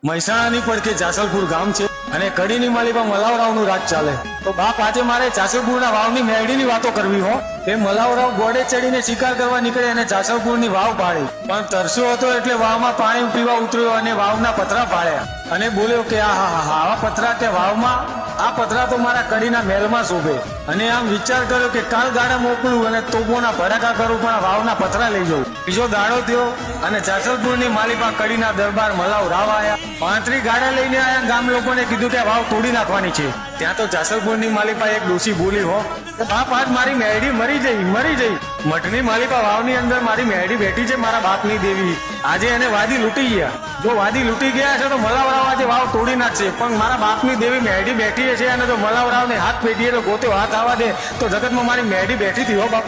મહેસાણાની પડખે જાસલપુર ગામ છે અને કડીની માલીમાં મલાવરાવનું રાજ ચાલે. તો બાપ આજે મારે જાસલપુરના વાવની મેરડીની વાતો કરવી હો. એ મલાવરાવ ઘોડે ચડીને શિકાર કરવા નીકળે અને જાસલપુરની વાવ પાડી, પણ તરસ્યો હતો એટલે વાવમાં પાણી પીવા ઉતર્યો અને વાવના પતરા પાડ્યા અને બોલ્યો કે આવા પતરા કે વાવમાં આ પતરા તો મારા કડીના મહેલમાં શોભે. અને આમ વિચાર કર્યો કે કાલ ગાડા મોકલું અને તોપોના ભડાકા કરું પણ વાવના પતરા લઈ જવું. બીજો દાડો થયો અને જાસલપુરની માલિપા કડીના દરબાર મલાવ રાવ આયા. 35 ગાડા લઈને આયા. ગામ લોકોને કીધું કે વાવ તોડી નાખવાની છે. ત્યાં તો જાસલપુરની માલિપા એક ડોશી બોલી હો, બાપ આજ મારી મેરડી મરી જઈ. મઠની માલિપા વાવની અંદર મારી મેરડી બેઠી છે, મારા બાપની દેવી. આજે એને વાદી લૂંટી ગયા. જો વાદી લૂંટી ગયા છે તો મલાવરાવ આજે વાવ તોડી નાખશે, પણ મારા બાપની દેવી મેરડી બેઠી છે અને જો મલાવરાવને હાથ પેટીએ તો ગોતે હાથ આવવા દે તો જગતમાં મારી મેરડી બેઠી હતી હો બાપ.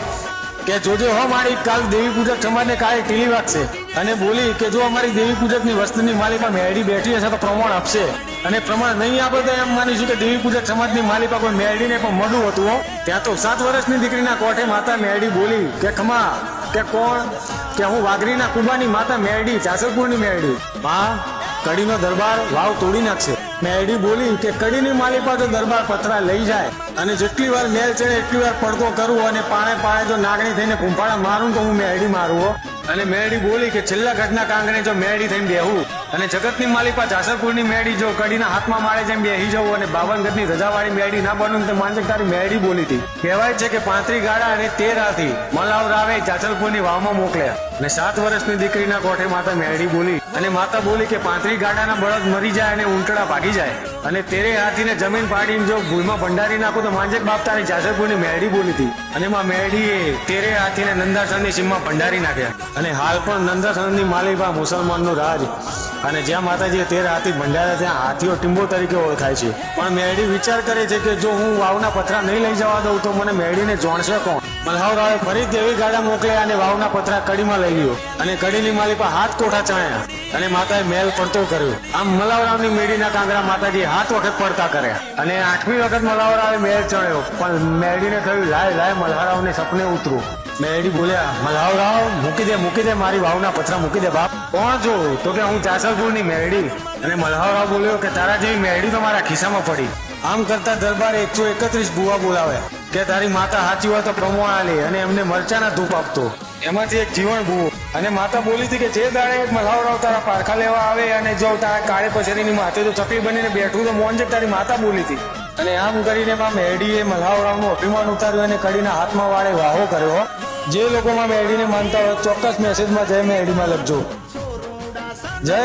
કે જોજો હો મારી કાલ દેવી પૂજક સમાજને કાલે ટીલી વાગશે. અને બોલી કે જો અમારી દેવી પૂજકની વસ્તુની માલિપા મેરડી બેઠી હશે તો પ્રમાણ આપશે, અને પ્રમાણ નહીં આપે તો એમ માનીશું કે દેવી પૂજક સમાજની માલિપા કોઈ મેરડીને પણ મોઢું હતું હો. ત્યાં તો 7 વર્ષની દીકરીના કોઠે માતા મેરડી બોલી કે ખમા કે કોણ, કે હું વાઘરીના કુબાની માતા મેરડી, જાસલપુરની મેરડી. માં કડીનો દરબાર વાવ તોડી નાખશે. મેરડી બોલી કે કડીની માલિપા જો દરબાર પતરા લઈ જાય અને જેટલી વાર મેલ ચડે એટલી વાર પડતો કરું અને પાણે જો નાગણી થઈને કુંભાળા મારું તો હું મેરડી મારું હો. અને મેરડી બોલી કે છેલ્લા ઘટના કાંગણે જો મેરડી થઈને બેહું અને જગતની માલિપા જાસલપુરની મેરડી જો કડીના હાથમાં માળે જેમ બેહી જવું અને 52 ગજની રજાવાળી મેરડી ના બનું તો માનજે તારી મેરડી બોલી હતી. કહેવાય છે કે 35 ગાડા અને 13 હાથી મલાવ રાવે જાસલપુરની વાવમાં મોકલ્યા અને 7 વર્ષની દીકરીના કોઠે માતા મેરડી બોલી. અને માતા બોલી કે 35 ગાડાના બળદ મરી જાય અને ઊંટડા ભાગી જાય અને 13 હાથીને જમીન પાડીને જો ભૂલમાં ભંડારી નાખો તો માંજે બાપ તારી જાસલપુરની મેરડી બોલી હતી. અને માં મેરડીએ 13 હાથીને નંદાસરની સીમમાં ભંડારી નાખ્યા. અને હાલ પણ નંદાસરની માલિપા મુસલમાનનું રાજ, અને જ્યાં માતાજીએ 13 હાથી ભંડાર્યા ત્યાં હાથીઓ ટીંબો તરીકે ઓળખાય છે. પણ મેરડી વિચાર કરે છે કે જો હું વાવના પતરા નહીં લઈ જવા દઉં તો મને મેરડીને જોણશે કોણ. મલ્હાવરાવે ફરી દેવી ગાડા મોકલ્યા અને વાવના પતરા કડીમાં લઈ ગયો અને કડીની માલિપા હાથ કોઠા ચણ્યા અને માતાએ મેલ પડતો કર્યો. આમ મલાવરાવની મેરડીના કાંગરા માતાજી 7 વખત પડતા કર્યા અને 8મી વખત મલાવરાવે મેલ ચણ્યો. પણ મેરડીને કહ્યું લાય મલ્હાવરાવને સપને ઉતરું. મેરડી બોલ્યા મલ્હાવરાવ મૂકી દે મારી વાવના પતરા મૂકી દે બાપ. કોણ છો? તો કે હું જાસલપુરની મેરડી. અને મલ્હાવરાવ બોલ્યો કે તારા જેવી મેરડી તો મારા ખિસ્સામાં પડી. આમ કરતા દરબારે 131 ભુવા બોલાવ્યા કે તારી માતા સાચી હોય તો પ્રમોણ આલે અને એમને મરચાના ધૂપ આપતો. એમાંથી એક જીવણ ભૂવો. અને માતા બોલી હતી કે જે દાડે મલ્હાવરાવ તારા પારખા લેવા આવે અને જો તારા કાળે પછેરીની માથે તો ચકલી બનીને બેઠું તો મોન છે તારી માતા બોલી હતી. અને આમ કરીને મેરડીએ મલ્હાવરાવનું અભિમાન ઉતાર્યું અને કડીના હાથમાં વાળે વાહો કર્યો. જે લોકોમાં મેરડીને માનતા હોય ચોક્કસ મેસેજમાં જય મેરડીમાં લખજો. જય